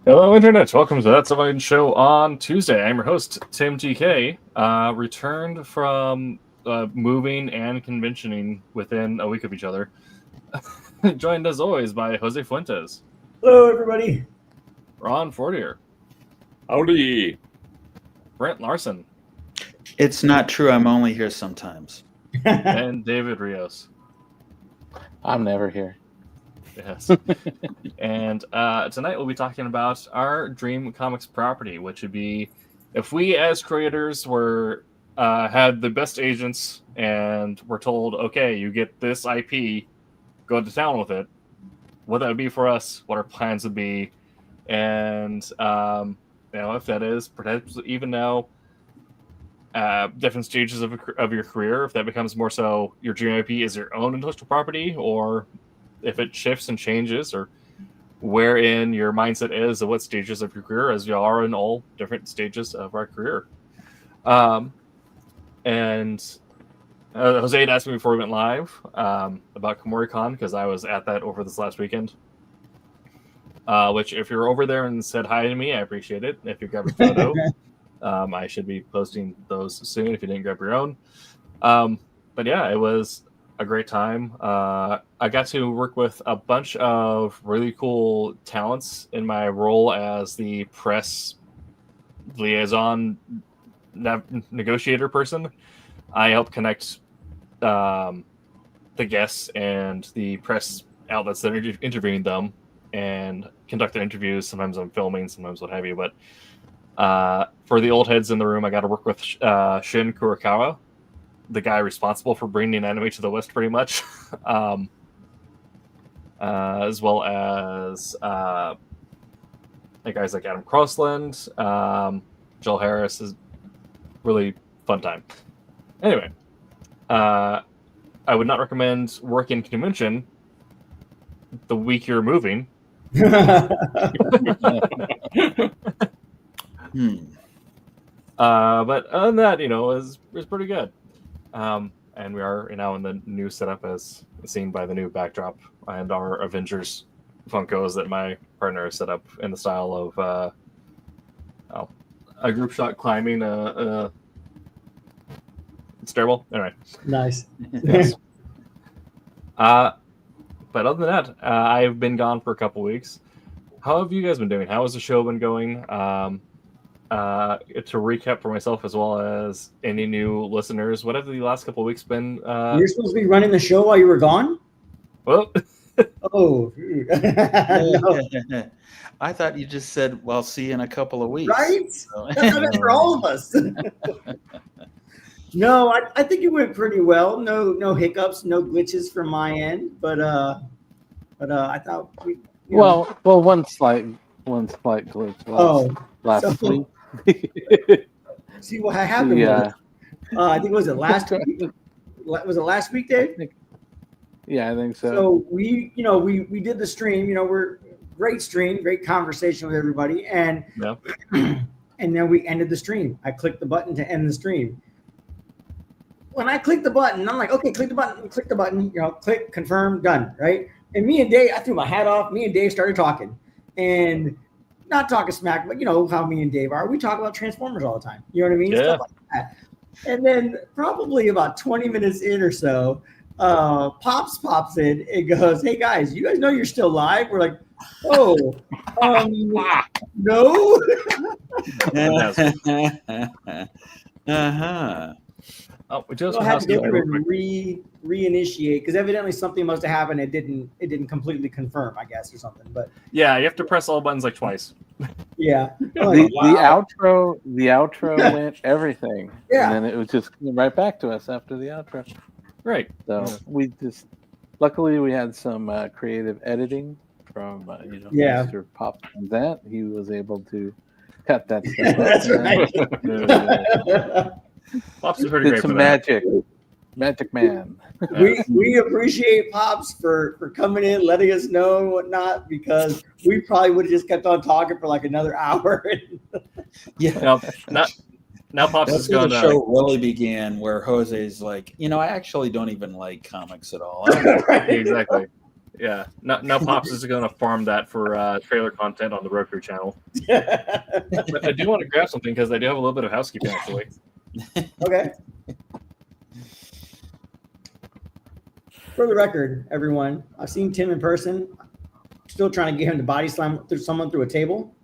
Hello, Internet. Welcome to That's Fine Show on Tuesday. I'm your host, Tim GK. Returned from moving and conventioning within a week of each other. Joined as always by Jose Fuentes, Hello, everybody. Ron Fortier, Howdy. Brent Larson, It's not true. I'm only here sometimes. and David Rios. I'm never here. Yes. And tonight we'll be talking about our dream comics property, which would be if we as creators were had the best agents and were told, okay, you get this IP, go to town with it, what that would be for us, what our plans would be, and if that is perhaps even now different stages of your career, if that becomes more so your dream IP is your own intellectual property, or if it shifts and changes, or wherein your mindset is at what stages of your career, as you are in all different stages of our career. And Jose had asked me before we went live about KomoriCon, because I was at that over this last weekend. Which, if you're over there and said hi to me, I appreciate it. If you grab a photo, I should be posting those soon if you didn't grab your own. But yeah, it was a great time. I got to work with a bunch of really cool talents in my role as the press liaison negotiator person. I helped connect the guests and the press outlets that are interviewing them and conduct the interviews. Sometimes I'm filming, sometimes what have you. But for the old heads in the room, I got to work with Shin Kurokawa, the guy responsible for bringing anime to the West, pretty much, as well as guys like Adam Crossland, Joel Harris. Is really fun time. Anyway, I would not recommend working convention the week you're moving. But other than that, it was pretty good. And we are now in the new setup as seen by the new backdrop and our Avengers Funkos that my partner has set up in the style of a group shot climbing a stairwell. Anyway. Nice. Yes. But other than that, I've been gone for a couple weeks. How have you guys been doing? How has the show been going? To recap for myself as well as any new listeners, what have the last couple of weeks been? You're supposed to be running the show while you were gone? Well, Oh. No. I thought you just said, well, see you in a couple of weeks. Right? So- That's how it is for all of us. No, I think it went pretty well. No hiccups, no glitches from my end. But I thought we. Well, one slight glitch last so- week. See what happened? Yeah. Was, I think was it last week? Was it last week, Dave? Yeah, I think so. So we did the stream. We're great stream, great conversation with everybody, and Yeah. and then we ended the stream. I clicked the button to end the stream. When I clicked the button, I'm like, okay, click the button, click, confirm, done, right? And me and Dave, I threw my hat off. Me and Dave started talking, and not talking smack, but you know how me and Dave are. We talk about Transformers all the time. You know what I mean? Yeah. Stuff like that. And then probably about 20 minutes in or so, pops in and goes, "Hey guys, you guys know you're still live?" We're like, "Oh, no." Uh-huh. Oh, we just We'll have to go through real quick. and reinitiate because evidently something must have happened. It didn't completely confirm, I guess, or something. But Yeah, you have to press all buttons like twice. yeah, The outro went everything. Yeah. And then it was just coming right back to us after the outro. Right. So we just, luckily we had some creative editing from, Yeah. Mr. Pop that he was able to cut that stuff That's out. right. Pops is pretty Did great some for that. magic man. we appreciate Pops for coming in, letting us know and whatnot, because we probably would have just kept on talking for like another hour. Yeah. Now Pops That's is where going the to. show really began, where Jose's like, I actually don't even like comics at all. I don't know. Right? Exactly. Yeah. Now Pops is going to farm that for trailer content on the Roku channel. But I do want to grab something because I do have a little bit of housekeeping actually. Okay. For the record, everyone, I've seen Tim in person. Still trying to get him to body slam someone through a table.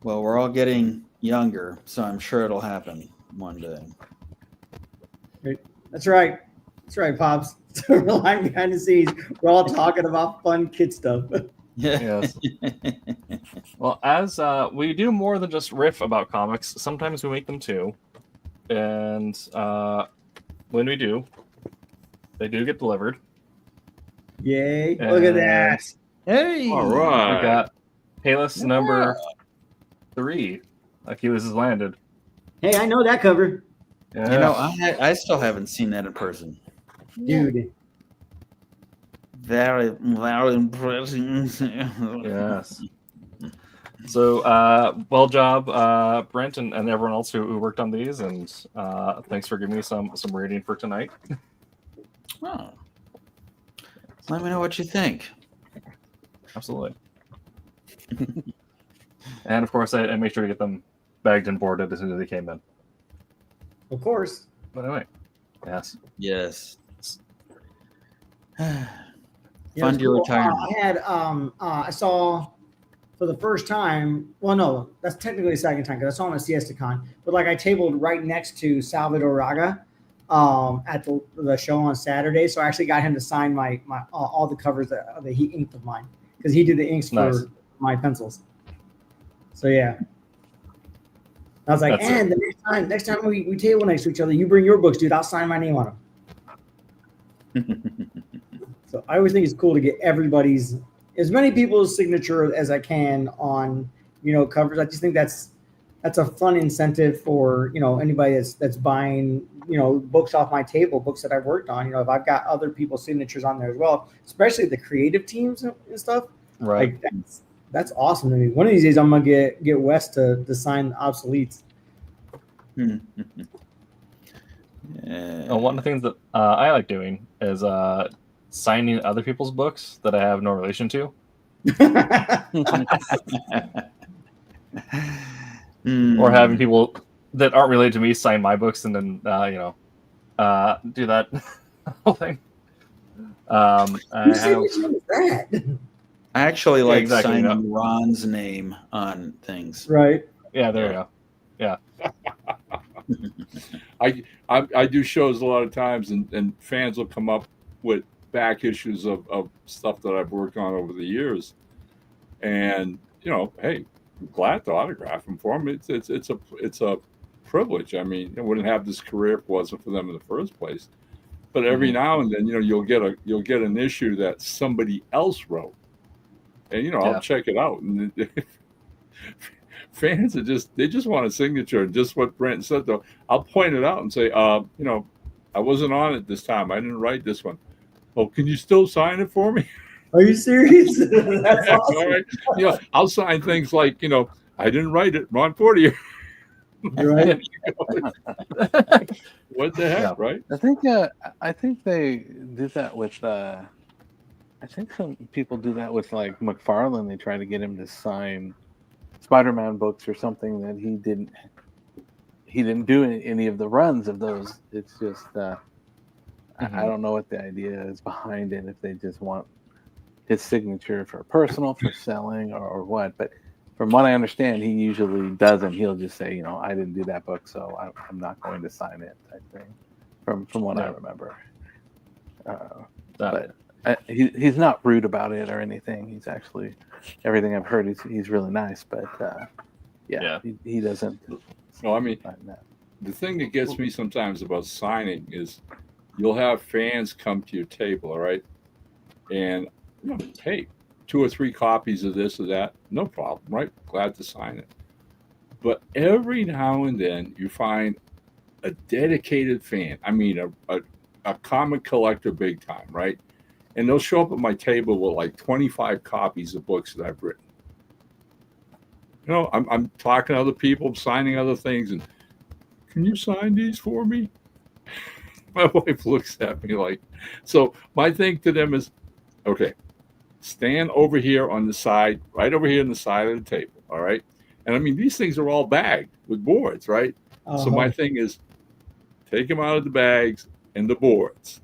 Well, we're all getting younger, so I'm sure it'll happen one day. That's right. That's right, Pops. Silverline behind the scenes. We're all talking about fun kid stuff. Yes. Well, as we do more than just riff about comics, sometimes we make them too. And when we do, they do get delivered. Yay. Look at that. Hey. All We right. got Payless number 3. Achilles has landed. Hey, I know that cover. Yeah. You know, I still haven't seen that in person. Dude. Very, very impressive. Yes. So, well job, Brent and everyone else who worked on these, and thanks for giving me some rating for tonight. Oh. Let me know what you think. Absolutely. And of course, I made sure to get them bagged and boarded as soon as they came in. Of course. But anyway, yes. Yes. Yeah, Fund it's your cool. retirement. I had I saw for the first time. Well, no, that's technically the second time because I saw him at SiestaCon. But like I tabled right next to Salvador Raga at the show on Saturday, so I actually got him to sign my all the covers that he inked of mine because he did the inks Nice. for my pencils. So yeah. I was like, That's and the next time we table next to each other, you bring your books, dude. I'll sign my name on them. So I always think it's cool to get everybody's, as many people's signature as I can on, covers. I just think that's a fun incentive for, anybody that's buying, books off my table, books that I've worked on. If I've got other people's signatures on there as well, especially the creative teams and stuff. Right. Like that's awesome to me. One of these days I'm gonna get Wes to sign Obsoletes. One of the things that I like doing is signing other people's books that I have no relation to. Or having people that aren't related to me sign my books and then do that whole thing. Whose signature is that? I actually like exactly, signing Ron's name on things. Right. Yeah, there you go. Yeah. I do shows a lot of times, and fans will come up with back issues of stuff that I've worked on over the years, and hey, I'm glad to autograph them for them. It's a privilege. I mean, I wouldn't have this career if it wasn't for them in the first place. But every now and then, you'll get an issue that somebody else wrote, and I'll check it out, and fans they just want a signature. Just what Brent said, though, I'll point it out and say, I wasn't on it this time. I didn't write this one. Oh, can you still sign it for me? Are you serious? That's awesome. All right. I'll sign things like, I didn't write it. Ron Portier. Right. What the heck, right? I think they did that with. I think some people do that with like McFarlane. They try to get him to sign Spider-Man books or something that he didn't do any of the runs of those. It's just I don't know what the idea is behind it. If they just want his signature for personal, for selling, or what. But from what I understand, he usually doesn't. He'll just say, I didn't do that book, so I'm not going to sign it, type thing. From what I remember. But he's not rude about it or anything. He's actually, everything I've heard, he's really nice. But he doesn't. No, I mean, the thing that gets me sometimes about signing is you'll have fans come to your table, all right? And, hey, 2 or 3 copies of this or that, no problem, right? Glad to sign it. But every now and then you find a dedicated fan. I mean, a comic collector big time, right? And they'll show up at my table with like 25 copies of books that I've written. I'm talking to other people, signing other things, and can you sign these for me? My wife looks at me like, so my thing to them is, okay, stand over here on the side, right over here on the side of the table, all right? And I mean, these things are all bagged with boards, right? So my thing is, take them out of the bags and the boards,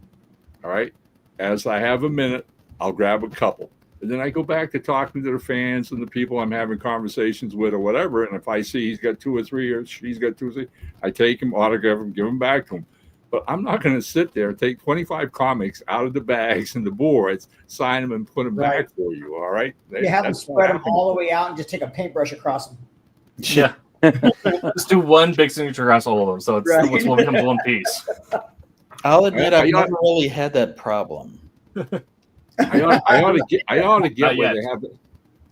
all right? As I have a minute, I'll grab a couple. And then I go back to talking to the fans and the people I'm having conversations with or whatever. And if I see he's got 2 or 3 or she's got 2 or 3, I take him, autograph him, give him back to him. But I'm not going to sit there and take 25 comics out of the bags and the boards, sign them, and put them back for you. All right. You have them spread them all the way out and just take a paintbrush across them. Yeah. Just do one big signature across all of them. So it's which one becomes one piece. I'll admit I've never really had that problem. I ought to get where they have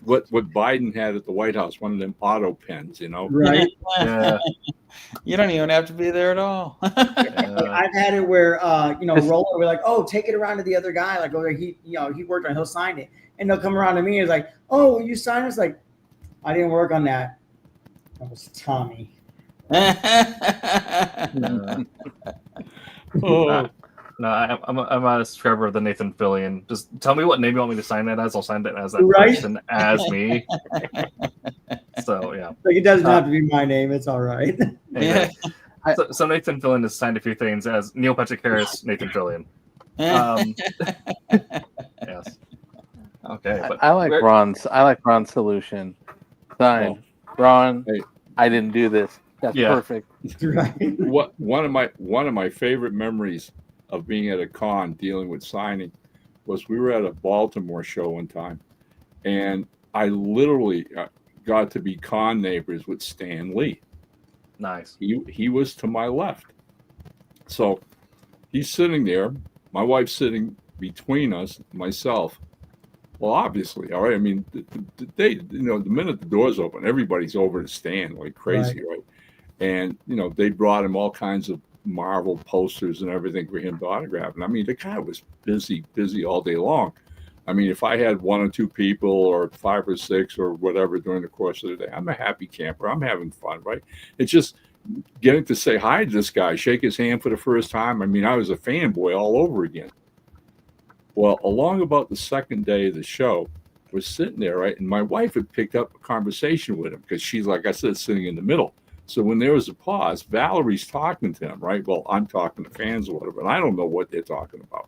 what Biden had at the White House, one of them auto pens, you know. Right. Yeah. You don't even have to be there at all. I've had it where Roller we're like, oh, take it around to the other guy, like, oh, he worked on it, he'll sign it, and they'll come around to me and it's like, oh, you signed it? It's like, I didn't work on that. That was Tommy. No, I'm a subscriber of the Nathan Fillion. Just tell me what name you want me to sign it as. I'll sign it as that person as me. So yeah, like it doesn't have to be my name. It's all right. Anyway, so Nathan Fillion has signed a few things as Neil Patrick Harris, Nathan Fillion. Yes. Okay, but I like Ron's. I like Ron's solution. Signed, Ron. Hey. I didn't do this. That's perfect. Right. One of my favorite memories of being at a con dealing with signing was we were at a Baltimore show one time, and I literally got to be con neighbors with Stan Lee. Nice. He was to my left, so he's sitting there. My wife's sitting between us, myself. Well, obviously, all right. I mean, the minute the doors open, everybody's over to Stan like crazy, right? And they brought him all kinds of Marvel posters and everything for him to autograph. And I mean, the guy was busy all day long. I mean, if I had 1 or 2 people or 5 or 6 or whatever during the course of the day, I'm a happy camper. I'm having fun, right? It's just getting to say hi to this guy, shake his hand for the first time. I mean, I was a fanboy all over again. Well, along about the second day of the show, we're sitting there, right? And my wife had picked up a conversation with him because she's, like I said, sitting in the middle. So when there was a pause, Valerie's talking to him, right? Well, I'm talking to fans or whatever, and I don't know what they're talking about.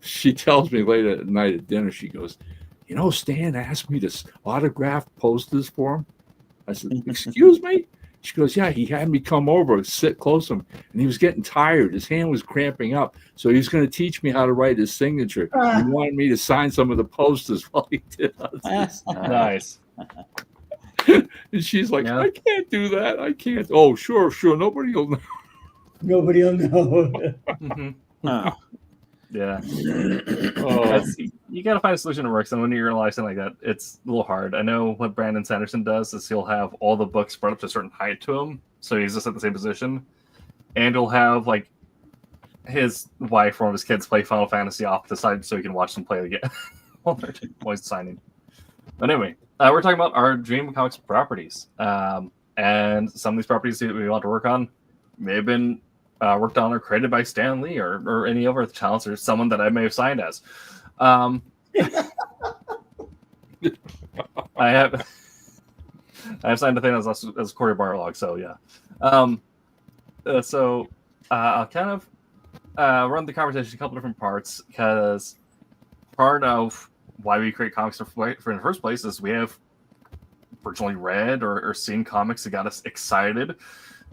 She tells me later at night at dinner, she goes, Stan asked me to autograph posters for him. I said, excuse me? She goes, yeah, he had me come over, sit close to him, and he was getting tired. His hand was cramping up, so he was going to teach me how to write his signature. He wanted me to sign some of the posters while he did this. Nice. And she's like, I can't do that. I can't. Oh, sure. Nobody will know. Nobody will know. Yeah. You got to find a solution that works. And when you're realizing like that, it's a little hard. I know what Brandon Sanderson does is he'll have all the books brought up to a certain height to him. So he's just at the same position. And he'll have like his wife or one of his kids play Final Fantasy off the side so he can watch them play again while they're always signing. But anyway, we're talking about our Dream Comics properties. And some of these properties that we want to work on may have been worked on or created by Stan Lee or any other talents or someone that I may have signed as. I have signed a thing as Corey Barlog, so yeah. I'll kind of run the conversation a couple different parts because part of why we create comics in the first place is we have virtually read or seen comics that got us excited.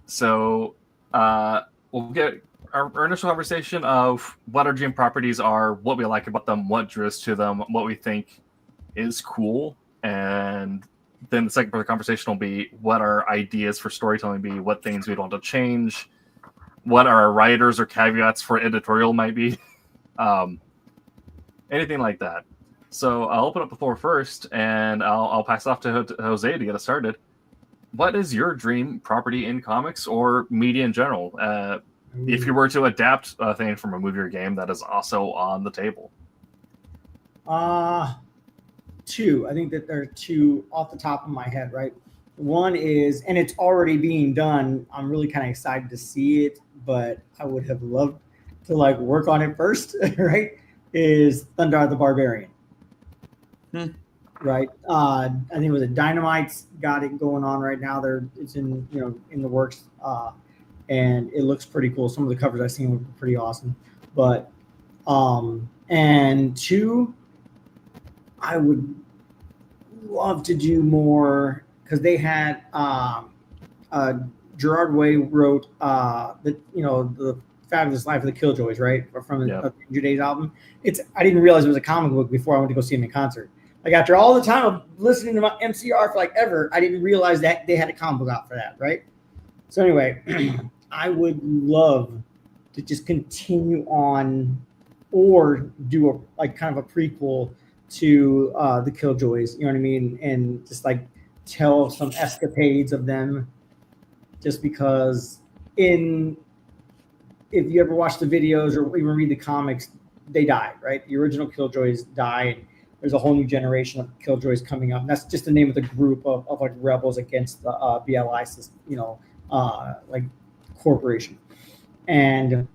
So we'll get our initial conversation of what our dream properties are, what we like about them, what drew us to them, what we think is cool. And then the second part of the conversation will be what our ideas for storytelling be, what things we'd want to change, what our writers or caveats for editorial might be. Anything like that. So I'll open up the floor first, and I'll pass off to Jose to get us started. What is your dream property in comics or media in general? If you were to adapt a thing from a movie or game that is also on the table. 2. I think that there are 2 off the top of my head, right? One is, and it's already being done. I'm really kind of excited to see it, but I would have loved to like work on it first, right? Is Thundar the Barbarian. Right. I think it was a Dynamite's got it going on right now. It's in in the works, and it looks pretty cool. Some of the covers I've seen were pretty awesome. But and two, I would love to do more because they had Gerard Way wrote the Fabulous Life of the Killjoys, right, from the Danger Days album. I didn't realize it was a comic book before I went to go see him in concert. Like after all the time of listening to my MCR for like ever, I didn't realize that they had a comic book out for that, right? So anyway, I would love to just continue on or do a kind of a prequel to the Killjoys, you know what I mean? And just like tell some escapades of them, just because if you ever watch the videos or even read the comics, they die, right? The original Killjoys die, and there's a whole new generation of Killjoys coming up. And that's just the name of the group of like rebels against the BLI system, like corporation. And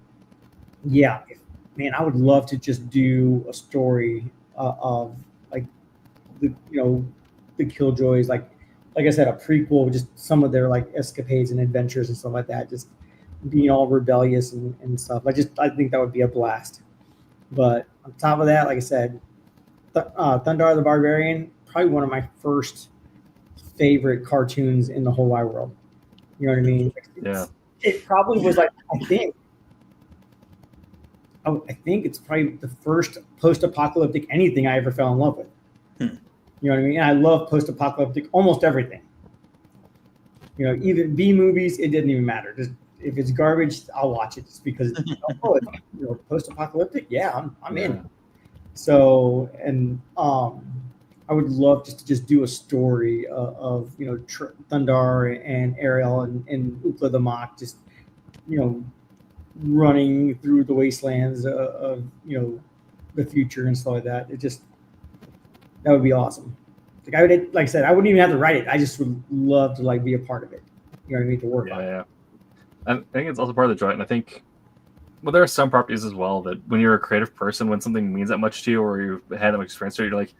yeah, man, I would love to just do a story of like the Killjoys, like I said, a prequel, just some of their like escapades and adventures and stuff like that, just being all rebellious and stuff. I think that would be a blast. But on top of that, like I said, Thundar the Barbarian, probably one of my first favorite cartoons in the whole wide world. You know what I mean? It probably was like, I think it's probably the first post-apocalyptic anything I ever fell in love with. You know what I mean? And I love post-apocalyptic almost everything. Even B movies, it didn't even matter. Just if it's garbage, I'll watch it just because it's post-apocalyptic. Yeah, I'm in. So, and I would love just to do a story of Thundar and Ariel and Ukla the Mock, just running through the wastelands of the future and stuff like that. That would be awesome. Like I said, I wouldn't even have to write it. I just would love to like be a part of it. You know what I mean? To work on it. Yeah. And I think it's also part of the joy. And I think, well, there are some properties as well that when you're a creative person, when something means that much to you or you've had an experience to it, you're like,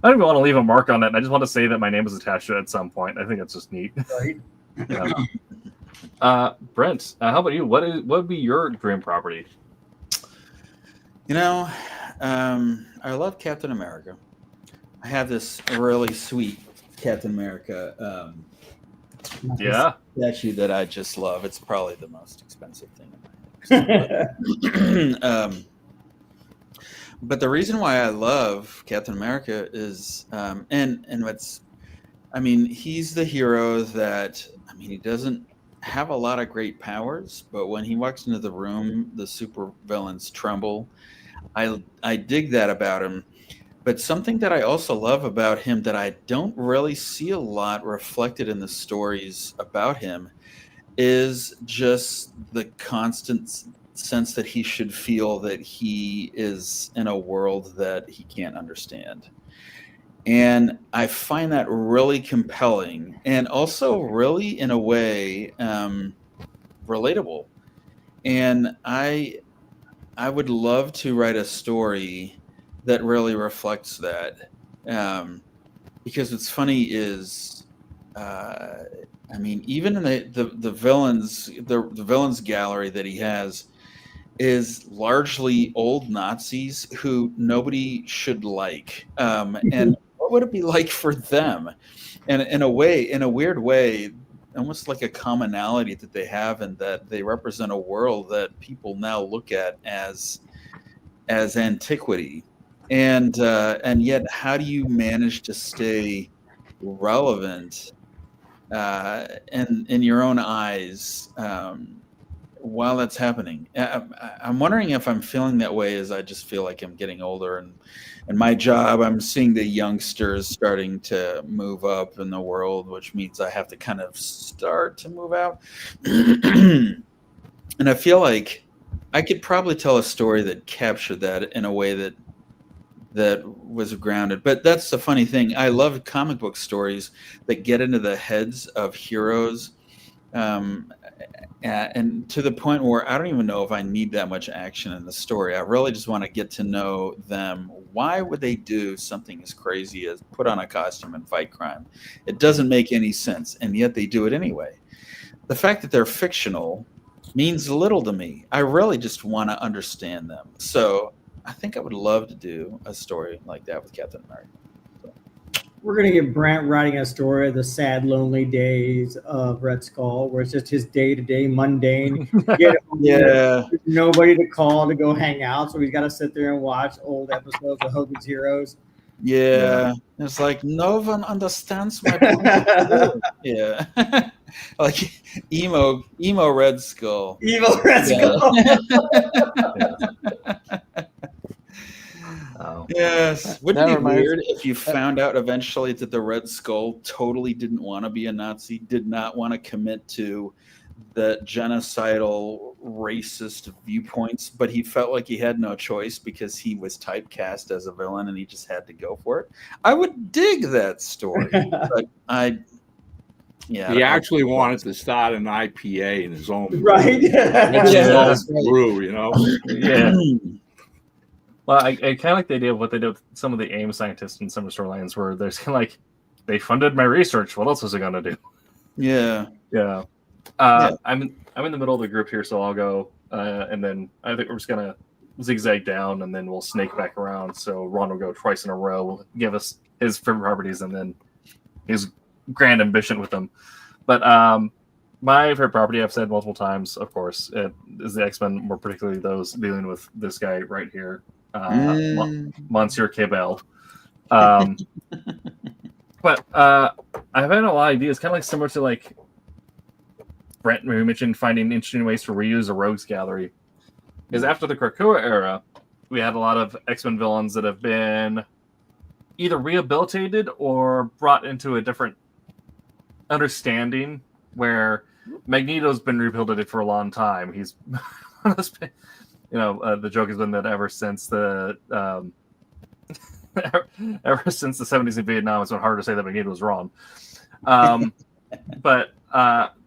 I don't even want to leave a mark on it. And I just want to say that my name is attached to it at some point. I think that's just neat. Right. Yeah. Brent, how about you? What would be your dream property? I love Captain America. I have this really sweet Captain America statue that I just love. It's probably the most expensive thing in my house. But the reason why I love Captain America is, he's the hero that, he doesn't have a lot of great powers, but when he walks into the room, the super villains tremble. I dig that about him. But something that I also love about him that I don't really see a lot reflected in the stories about him is just the constant sense that he should feel that he is in a world that he can't understand. And I find that really compelling and also really, in a way, relatable. And I would love to write a story that really reflects that. Because what's funny is, even in the villains gallery that he has is largely old Nazis who nobody should like. And what would it be like for them? And in a weird way, almost like a commonality that they have, and that they represent a world that people now look at as antiquity. And yet, how do you manage to stay relevant in your own eyes while that's happening? I'm wondering if I'm feeling that way as I just feel like I'm getting older, and my job, I'm seeing the youngsters starting to move up in the world, which means I have to kind of start to move out. And I feel like I could probably tell a story that captured that in a way that that was grounded. But that's the funny thing. I love comic book stories that get into the heads of heroes, and to the point where I don't even know if I need that much action in the story. I really just want to get to know them. Why would they do something as crazy as put on a costume and fight crime? It doesn't make any sense, and yet they do it anyway. The fact that they're fictional means little to me. I really just want to understand them. So I think I would love to do a story like that with Captain America. We're gonna get Brent writing a story of the sad, lonely days of Red Skull, where it's just his day-to-day mundane. Yeah. There's nobody to call to go hang out, so he's got to sit there and watch old episodes of Hogan's Heroes. Yeah. It's like no one understands my point of view. Yeah. Like emo Red Skull. Evil Red Skull. Oh. Yes. Wouldn't That it be reminds- weird if you found out eventually that the Red Skull totally didn't want to be a Nazi, did not want to commit to the genocidal, racist viewpoints, but he felt like he had no choice because he was typecast as a villain and he just had to go for it? I would dig that story. But He actually wanted to start an IPA in his own Right? Yeah. brew, you know. Yeah. Well, I kind of like the idea of what they did with some of the AIM scientists in some storylines, where there's kind of like, they funded my research. What else was I gonna do? Yeah. Yeah. I'm in the middle of the group here, so I'll go, and then I think we're just gonna zigzag down, and then we'll snake back around. So Ron will go twice in a row, give us his favorite properties, and then his grand ambition with them. But my favorite property, I've said multiple times, of course, is the X-Men, more particularly those dealing with this guy right here, Monsieur Cable. But I've had a lot of ideas, kind of like similar to like Brent mentioned, finding interesting ways to reuse a rogues gallery. Because after the Krakoa era, we had a lot of X-Men villains that have been either rehabilitated or brought into a different understanding, where Magneto's been rehabilitated for a long time. He's, the joke has been that ever since the ever since the 70s in Vietnam, it's been hard to say that Magneto was wrong. But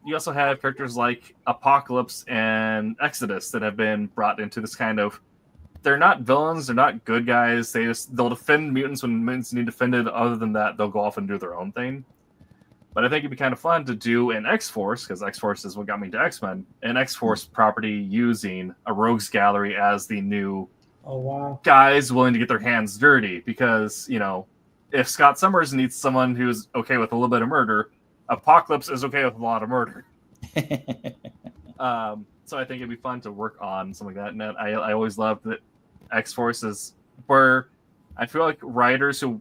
you also have characters like Apocalypse and Exodus that have been brought into this kind of, they're not villains, they're not good guys. They'll defend mutants when mutants need defended. Other than that, they'll go off and do their own thing. But I think it'd be kind of fun to do an X-Force, because X-Force is what got me to X-Men, an X-Force property using a rogues gallery as the new guys willing to get their hands dirty. Because, if Scott Summers needs someone who's okay with a little bit of murder, Apocalypse is okay with a lot of murder. So I think it'd be fun to work on something like that. And I always loved that X-Force is where I feel like writers who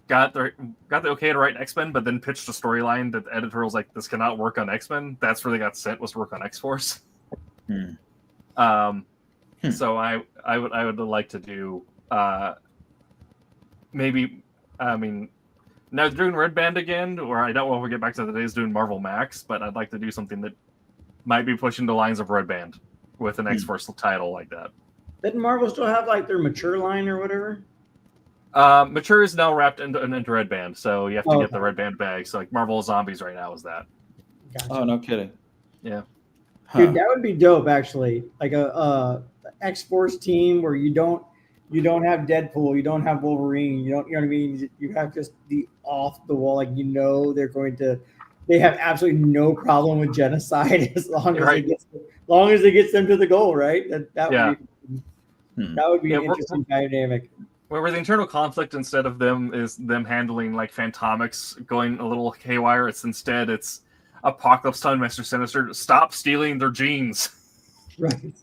got the okay to write X-Men, but then pitched a storyline that the editor was like, this cannot work on X-Men. That's where they got sent, was to work on X-Force. So I would like to do maybe, now doing Red Band again, or I don't want to get back to the days doing Marvel Max, but I'd like to do something that might be pushing the lines of Red Band with an X-Force title like that. Didn't Marvel still have like their mature line or whatever? Mature is now wrapped into Red Band, so you have to get the Red Band bag. So like Marvel Zombies right now is that. Gotcha. Oh, no kidding. Yeah. Dude, that would be dope actually. Like a X-Force team where you don't have Deadpool, you don't have Wolverine, you know what I mean? You have just the off the wall, like they have absolutely no problem with genocide as long as it gets them to the goal, right? That would be an interesting dynamic. Where the internal conflict, instead of them handling like Fantomics going a little haywire, it's Apocalypse telling Mr. Sinister, stop stealing their genes. Right.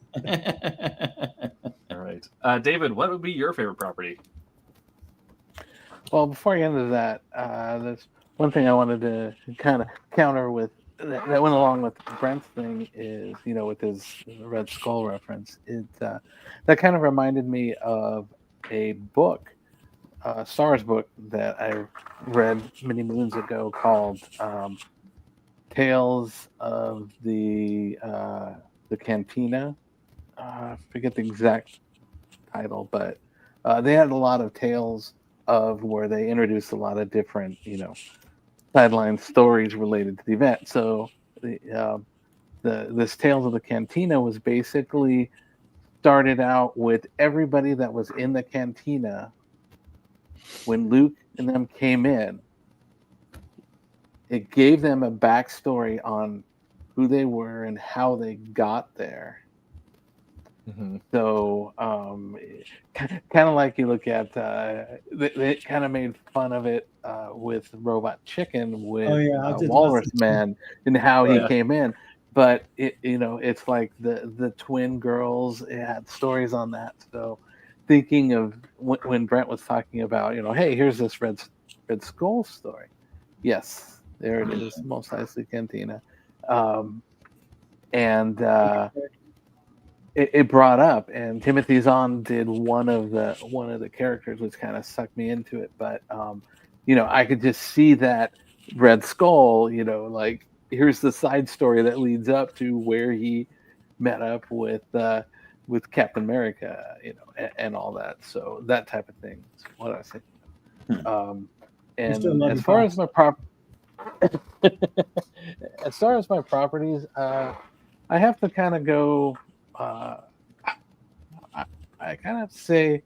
All right. David, what would be your favorite property? Well, before I get into that, there's one thing I wanted to kind of counter with that went along with Brent's thing is, with his Red Skull reference, that kind of reminded me of a book, a Star Wars book that I read many moons ago called Tales of the Cantina. I forget the exact title, but They had a lot of tales of where they introduced a lot of different, sideline stories related to the event. So this Tales of the Cantina was basically started out with everybody that was in the cantina when Luke and them came in. It gave them a backstory on who they were and how they got there. Mm-hmm. So, kind of like you look at, they kind of made fun of it with Robot Chicken with Oh yeah, I was just about to Walrus say- Man and how he Yeah. came in. But it's like the twin girls. It had stories on that. So, thinking of when Brent was talking about, hey, here's this Red Skull story. Yes, there it is, Mos Eisley Cantina, and. It brought up, and Timothy Zahn did one of the characters, which kind of sucked me into it. But I could just see that Red Skull. Like here's the side story that leads up to where he met up with Captain America, and all that. So that type of thing is what I was thinking. We still And love as you, far Fox. as my properties, I have to kind of go. I kind of say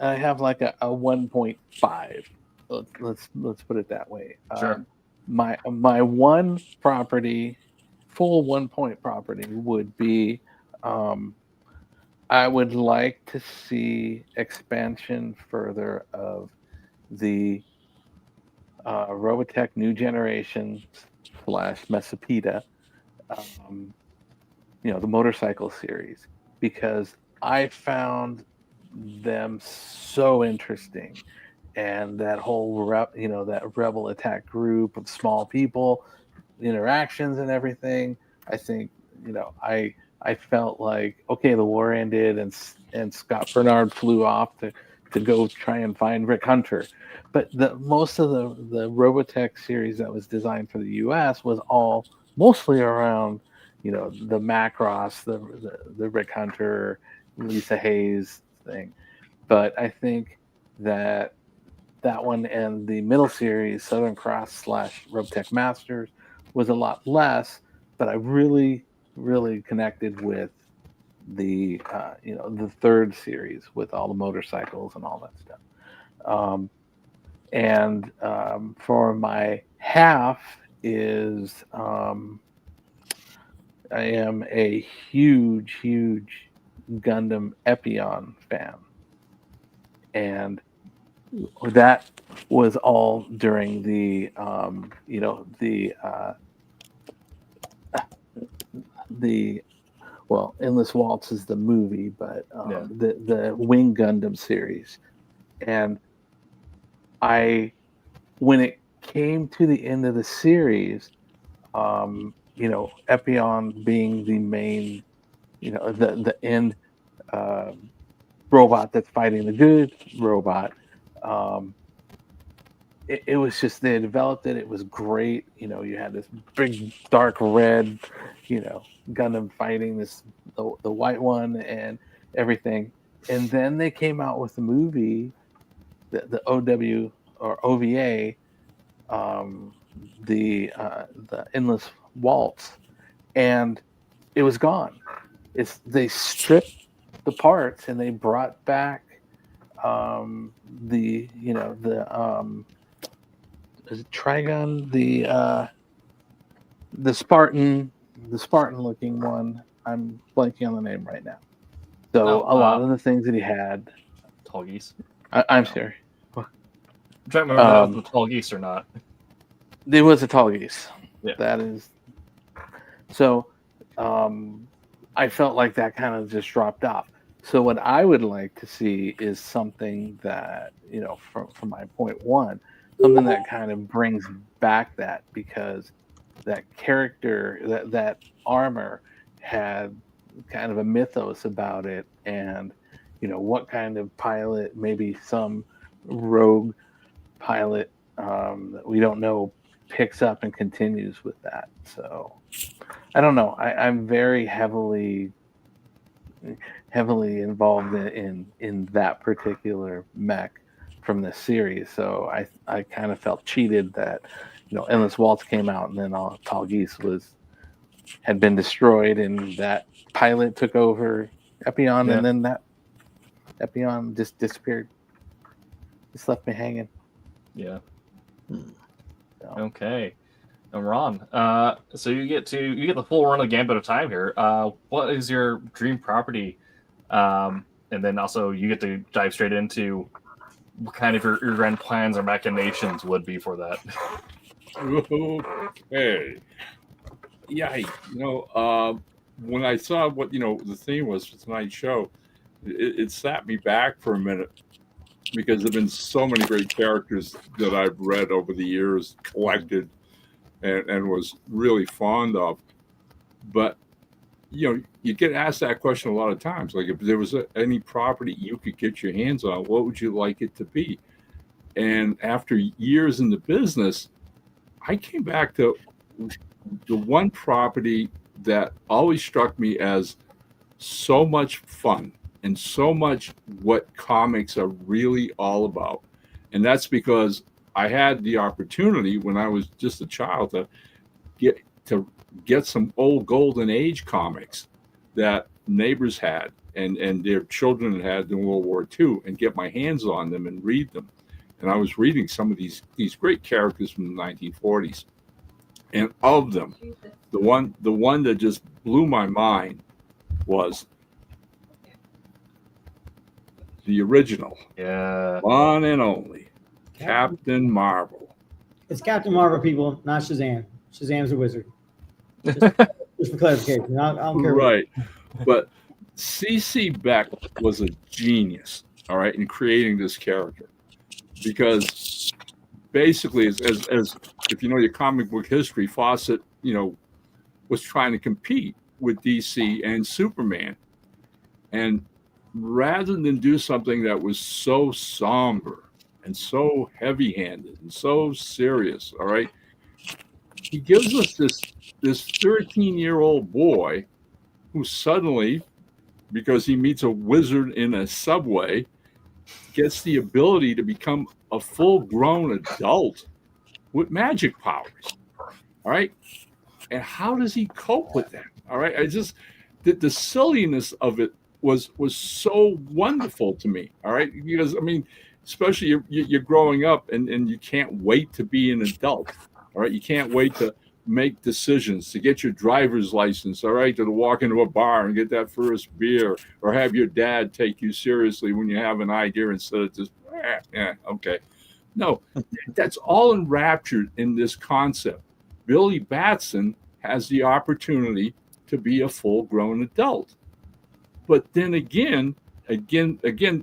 I have like a 1.5. Let's put it that way. Sure. My one property, full 1 point property would be, I would like to see expansion further of the Robotech New Generation / Mesopeda, the motorcycle series, because I found them so interesting, and that whole that rebel attack group of small people, interactions and everything. I think I felt like, okay, the war ended, and Scott Bernard flew off to go try and find Rick Hunter, but most of the Robotech series that was designed for the U.S. was all mostly around the Macross, the Rick Hunter, Lisa Hayes thing. But I think that one and the middle series, Southern Cross / Robotech Masters, was a lot less. But I really, really connected with the the third series with all the motorcycles and all that stuff. For my half is I am a huge Gundam Epion fan, and that was all during the Endless Waltz is the movie, but Yeah. the Wing Gundam series, and when it came to the end of the series, Epion being the main, the end robot that's fighting the good robot. It was just, they developed it. It was great. You had this big dark red, Gundam fighting the white one and everything. And then they came out with the movie, the OW or OVA, the Endless Waltz, and it was gone. They stripped the parts and they brought back the is it Trigon, the Spartan looking one. I'm blanking on the name right now. So a lot of the things that he had. Tall geese. I'm sorry. I'm trying to remember if that was the tall geese or not. It was a tall geese. Yeah. That is. So, I felt like that kind of just dropped off. So what I would like to see is something that, from my point one, something that kind of brings back that, because that character, that armor had kind of a mythos about it, and what kind of pilot, maybe some rogue pilot that we don't know, picks up and continues with that. So I don't know. I'm very heavily, heavily involved in that particular mech from this series. So I kind of felt cheated that, Endless Waltz came out and then all Tall Geese had been destroyed, and that pilot took over Epion, Yeah. and then that Epion just disappeared. Just left me hanging. Yeah. Hmm. So, Okay. And Ron, so you get the full run of Gambit of Time here. What is your dream property? And then also you get to dive straight into what kind of your grand plans or machinations would be for that. Okay. Yeah, when I saw what the theme was for tonight's show, it sat me back for a minute because there've been so many great characters that I've read over the years, collected, and was really fond of. But you get asked that question a lot of times. Like, if there was any property you could get your hands on, what would you like it to be? And after years in the business, I came back to the one property that always struck me as so much fun and so much what comics are really all about. And that's because I had the opportunity when I was just a child to get some old Golden Age comics that neighbors had and their children had in World War II, and get my hands on them and read them. And I was reading some of these great characters from the 1940s. And of them, the one that just blew my mind was the original, Yeah. one and only, Captain Marvel. It's Captain Marvel, people, not Shazam. Shazam's a wizard. Just for clarification. I don't care. Right. But C.C. Beck was a genius, all right, in creating this character. Because basically, as if you know your comic book history, Fawcett, was trying to compete with DC and Superman. And rather than do something that was so somber and so heavy-handed and so serious, all right, he gives us this 13-year-old boy who suddenly, because he meets a wizard in a subway, gets the ability to become a full-grown adult with magic powers. All right. And how does he cope with that? All right. The silliness of it was so wonderful to me. All right. Because, I mean, especially you're growing up and you can't wait to be an adult. All right. You can't wait to make decisions, to get your driver's license, all right, to walk into a bar and get that first beer, or have your dad take you seriously when you have an idea instead of just, okay. No, that's all enraptured in this concept. Billy Batson has the opportunity to be a full-grown adult. But then again,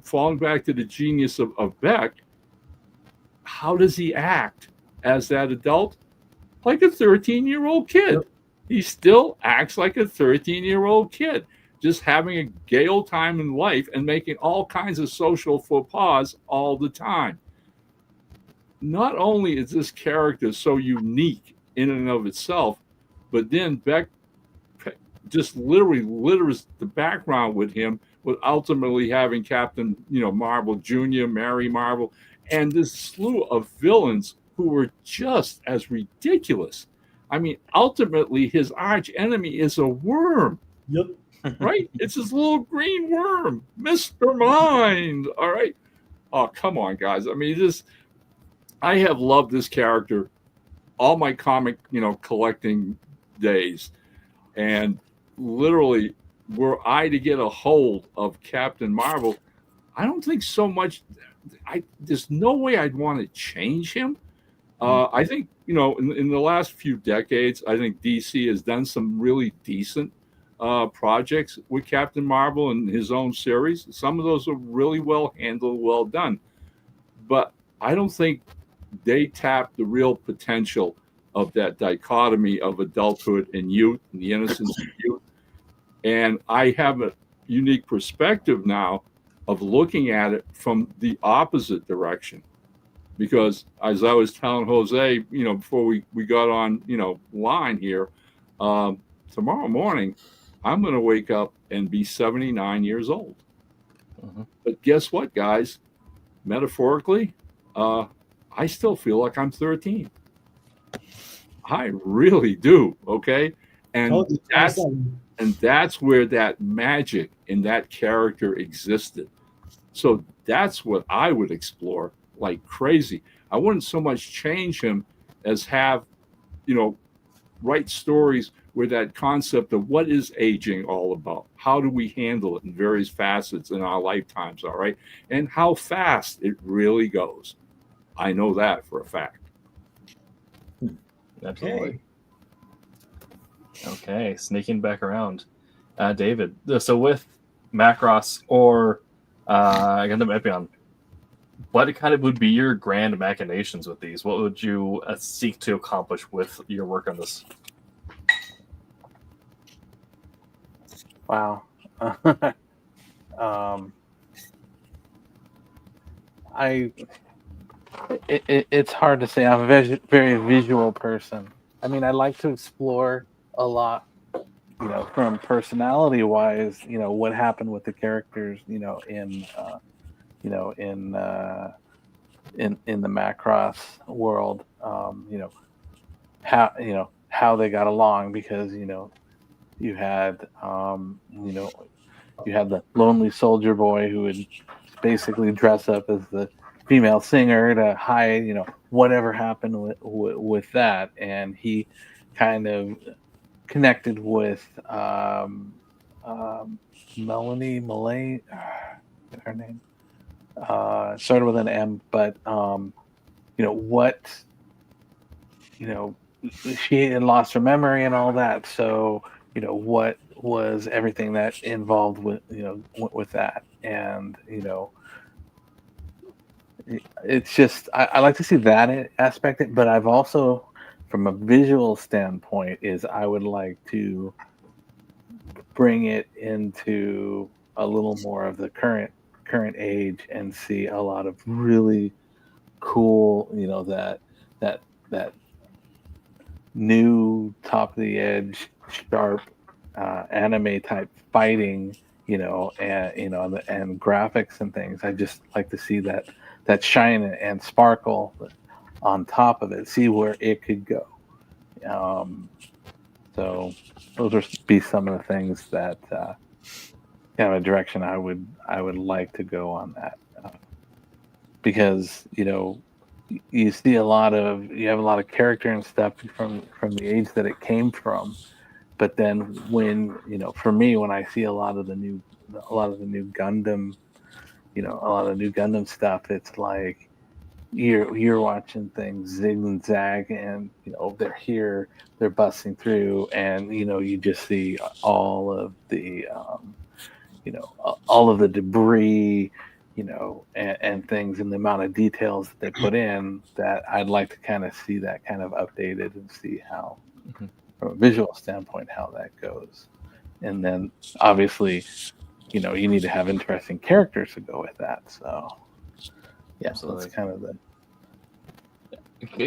falling back to the genius of Beck, how does he act as that adult? Like a 13-year-old kid. Yep. He still acts like a 13-year-old kid, just having a gay old time in life and making all kinds of social faux pas all the time. Not only is this character so unique in and of itself, but then Beck just literally litters the background with him, with ultimately having Captain, Marvel Jr., Mary Marvel, and this slew of villains who were just as ridiculous. I mean, ultimately, his arch enemy is a worm. Yep. Right? It's this little green worm, Mr. Mind. All right. Oh, come on, guys. I mean, I have loved this character all my comic, collecting days. And literally, were I to get a hold of Captain Marvel, I don't think so much. There's no way I'd want to change him. I think, in the last few decades, I think DC has done some really decent projects with Captain Marvel and his own series. Some of those are really well handled, well done. But I don't think they tap the real potential of that dichotomy of adulthood and youth and the innocence of youth. And I have a unique perspective now of looking at it from the opposite direction. Because as I was telling Jose, before we got on, line here, tomorrow morning, I'm going to wake up and be 79 years old. Mhm. But guess what, guys? Metaphorically, I still feel like I'm 13. I really do. Okay. And Told you, that's 27. and that's where that magic in that character existed. So that's what I would explore like crazy. I wouldn't so much change him as have, write stories where that concept of what is aging all about? How do we handle it in various facets in our lifetimes, all right? And how fast it really goes. I know that for a fact. Absolutely. Okay, sneaking back around. David, so with Macross or Gundam Epion, what kind of would be your grand machinations with these? What would you seek to accomplish with your work on this? Wow. It's hard to say. I'm a very visual person. I mean, I like to explore a lot, from personality wise, what happened with the characters, in the Macross world, how they got along, because you had you had the lonely soldier boy who would basically dress up as the female singer to hide whatever happened with that, and he kind of connected with Melanie Malay, her name started with an M, but what she had lost her memory and all that, so what was everything that involved with with that, and it's just I like to see that aspect, but I've also, from a visual standpoint, is I would like to bring it into a little more of the current age and see a lot of really cool, that new top of the edge, sharp anime type fighting, and graphics and things. I just like to see that shine and sparkle on top of it. See where it could go. So those would be some of the things that kind of a direction I would like to go on that, because you have a lot of character and stuff from the age that it came from, but then when for me, when I see a lot of the new Gundam, a lot of new Gundam stuff, it's like you're watching things zig and zag, and they're here, they're busting through, and you just see all of the all of the debris, and things, and the amount of details that they put in, that I'd like to kind of see that kind of updated and see how, from a visual standpoint, how that goes. And then obviously, you need to have interesting characters to go with that. So yeah, Absolutely. that's kind of the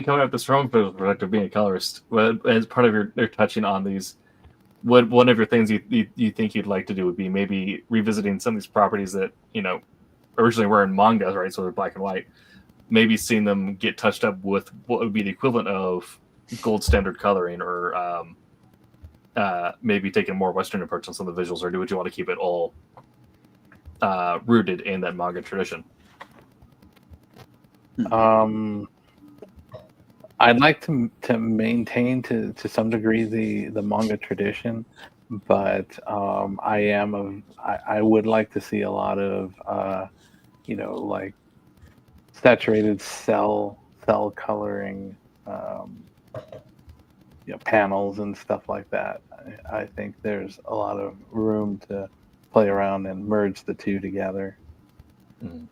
coming up this from perspective, being a colorist, as part of your touching on these, what one of your things you think you'd like to do would be maybe revisiting some of these properties that originally were in manga, right? So they're black and white. Maybe seeing them get touched up with what would be the equivalent of gold standard coloring, or maybe taking a more Western approach on some of the visuals, or would you want to keep it all rooted in that manga tradition? I'd like to maintain to some degree the manga tradition, but I would like to see a lot of like saturated cell coloring, panels and stuff like that. I think there's a lot of room to play around and merge the two together. Mm-hmm.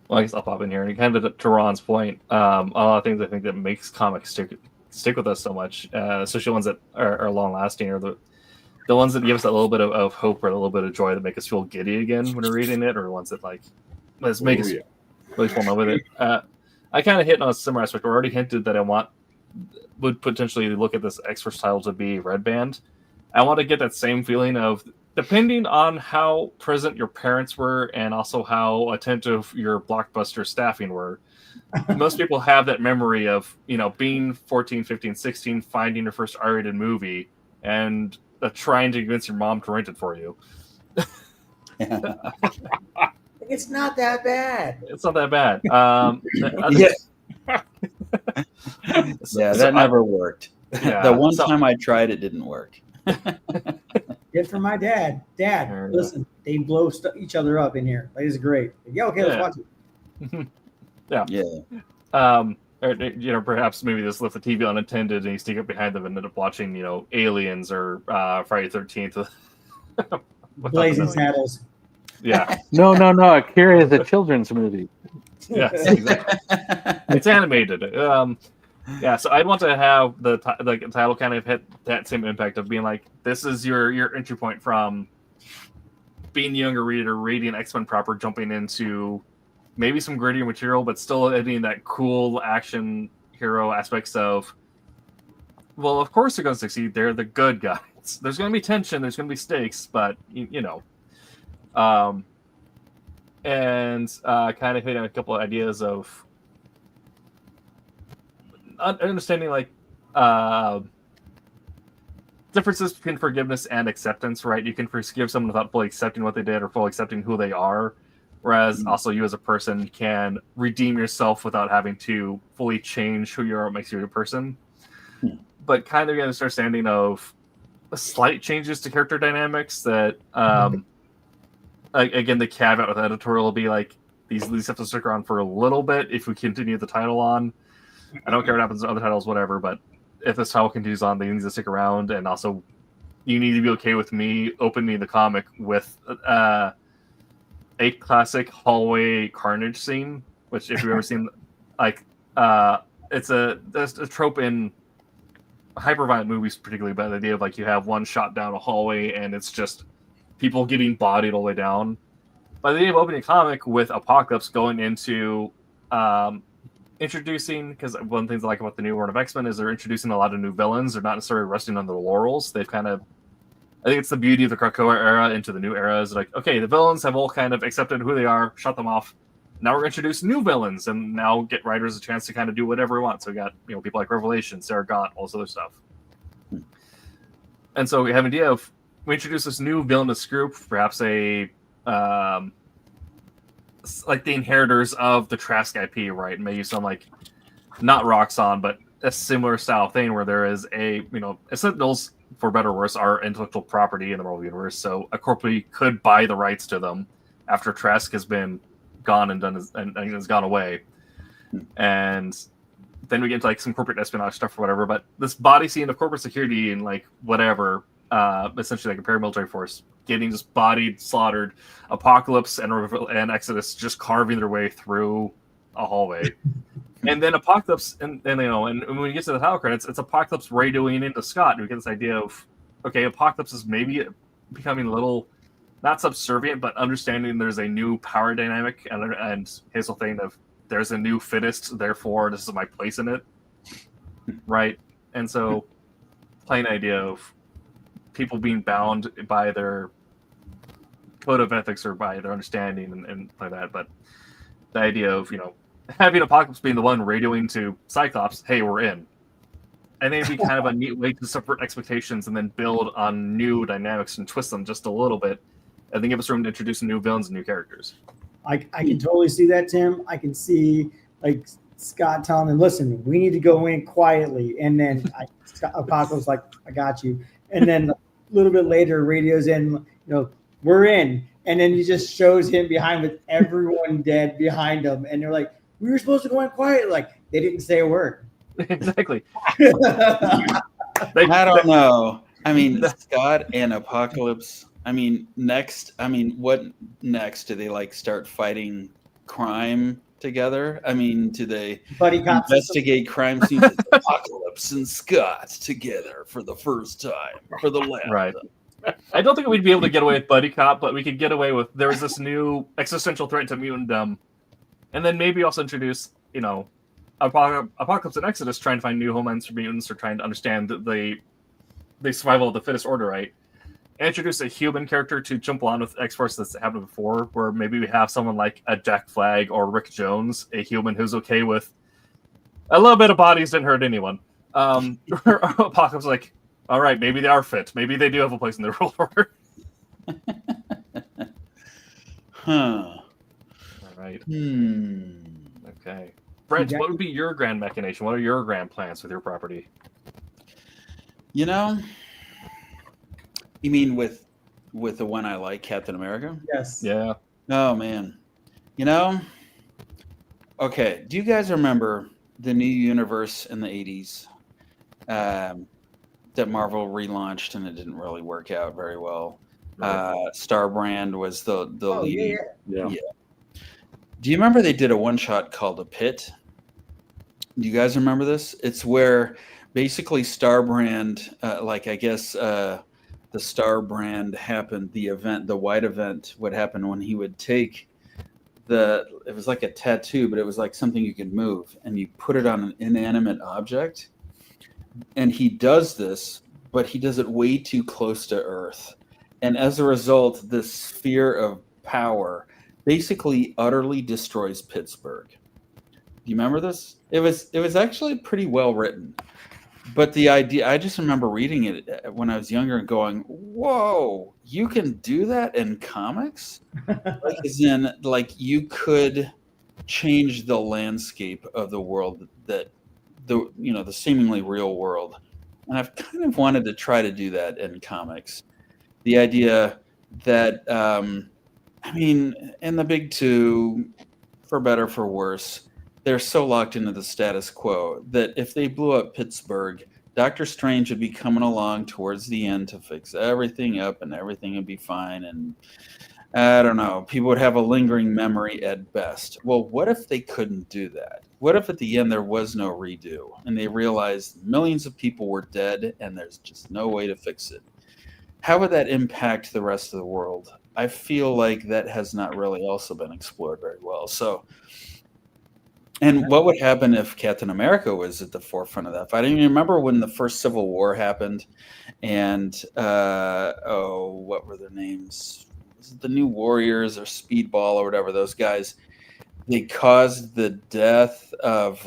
Well, I guess I'll pop in here, and kind of to Ron's point, a lot of things I think that makes comics stick with us so much, especially ones that are long lasting, or the ones that give us that little bit of hope or a little bit of joy that make us feel giddy again when we're reading it, or ones that let's make us really fall in love with it. I kind of hit on a similar aspect. I already hinted that I want would potentially look at this X-Force title to be Red Band. I want to get that same feeling of, depending on how present your parents were and also how attentive your Blockbuster staffing were, most people have that memory of, being 14, 15, 16, finding your first R-rated movie and trying to convince your mom to rent it for you. It's not that bad. It's not that bad. Yeah, that never worked. Yeah, The one time I tried, it didn't work. Good for my dad. Dad, listen, they blow each other up in here. Like, this is great. Yeah, okay, let's watch it. Yeah. Or, perhaps maybe just left the TV unattended and you sneak up behind them and end up watching, Aliens or Friday the 13th. Blazing Saddles. Yeah. No. Akira is a children's movie. Yes, exactly. It's animated. Yeah, so I'd want to have the title kind of hit that same impact of being like, this is your entry point from being a younger reader, reading X-Men proper, jumping into maybe some grittier material, but still adding that cool action hero aspects of, well, of course they're going to succeed. They're the good guys. There's going to be tension. There's going to be stakes, but, and kind of hitting a couple of ideas of understanding differences between forgiveness and acceptance, right? You can forgive someone without fully accepting what they did or fully accepting who they are, whereas also you as a person can redeem yourself without having to fully change who you are, what makes you a person. But kind of an understanding of slight changes to character dynamics that again, the caveat with editorial will be like, these have to stick around for a little bit if we continue the title on. I don't care what happens to other titles, whatever, but if this title continues on, they need to stick around, and also you need to be okay with me opening the comic with a classic hallway carnage scene, which if you've ever seen, it's a trope in hyper-violent movies particularly, but the idea of you have one shot down a hallway and it's just people getting bodied all the way down. By the idea of opening a comic with Apocalypse going into introducing, because one of the things I like about the new run of X-Men is they're introducing a lot of new villains. They're not necessarily resting on their laurels. They've kind of, I think it's the beauty of the Krakoa era into the new era is okay, the villains have all kind of accepted who they are, shut them off. Now we're going to introduce new villains and now get writers a chance to kind of do whatever we want. So we got, people like Revelation, Sarah Gaunt, all this other stuff. And so we have an idea of, we introduce this new villainous group, perhaps like the inheritors of the Trask IP, right? And maybe some not Roxxon, but a similar style thing where there is Sentinels, for better or worse, are intellectual property in the Marvel Universe. So a corporation could buy the rights to them after Trask has been gone and has gone away. And then we get into some corporate espionage stuff or whatever. But this body scene of corporate security and whatever, essentially a paramilitary force getting just bodied, slaughtered, Apocalypse and Exodus just carving their way through a hallway. And then Apocalypse, and when we get to the title credits, it's Apocalypse radioing into Scott. And we get this idea of, okay, Apocalypse is maybe becoming a little, not subservient, but understanding there's a new power dynamic and his whole thing of there's a new fittest, therefore this is my place in it. Right? And so playing the idea of people being bound by their code of ethics or by their understanding and like that. But the idea of, having Apocalypse being the one radioing to Cyclops, hey, we're in. And it'd be kind of a neat way to subvert expectations and then build on new dynamics and twist them just a little bit, and then give us room to introduce new villains and new characters. I can totally see that, Tim. I can see Scott telling them, listen, we need to go in quietly. And then Apocalypse I got you. And then a little bit later, radios in, we're in. And then he just shows him behind with everyone dead behind him. And they're like, we were supposed to go in quietly. They didn't say a word. Exactly. I don't know. I mean, Scott and Apocalypse. What next? Do they start fighting crime together? Do they investigate crime scenes with Apocalypse and Scott together for the first time for the lab? Right. I don't think we'd be able to get away with buddy cop, but we could get away with there was this new existential threat to mutantdom, and then maybe also introduce Apocalypse and Exodus trying to find new homelands for mutants or trying to understand the survival of the fittest order, right? Introduce a human character to jump on with X-Force that's happened before, where maybe we have someone like a Jack Flag or Rick Jones, a human who's okay with a little bit of bodies didn't hurt anyone. Apocalypse like, all right, maybe they are fit. Maybe they do have a place in the world order. Huh. All right. Okay. Brent, what would be your grand machination? What are your grand plans with your property? You know, you mean with the one I like, Captain America? Yes. Yeah. Oh man. You know, okay, do you guys remember the new universe in the 80s that Marvel relaunched and it didn't really work out very well? Starbrand was the lead. Yeah. Do you remember they did a one-shot called A Pit? Do you guys remember this? It's where basically Starbrand, the Starbrand happened, the white event would happen when he would take it was like a tattoo, but it was like something you could move, and you put it on an inanimate object. And he does this, but he does it way too close to Earth. And as a result, this sphere of power basically utterly destroys Pittsburgh. Do you remember this? It was actually pretty well written. But the idea, I just remember reading it when I was younger and going, whoa, you can do that in comics? Like you could change the landscape of the world, the seemingly real world. And I've kind of wanted to try to do that in comics. The idea that, in the big two, for better, for worse, they're so locked into the status quo that if they blew up Pittsburgh, Doctor Strange would be coming along towards the end to fix everything up and everything would be fine. And I don't know, people would have a lingering memory at best. Well, what if they couldn't do that? What if at the end there was no redo and they realized millions of people were dead and there's just no way to fix it? How would that impact the rest of the world? I feel like that has not really also been explored very well. So, and what would happen if Captain America was at the forefront of that fight? I even remember when the first Civil War happened, and what were their names? Was it the New Warriors or Speedball or whatever? Those guys, they caused the death of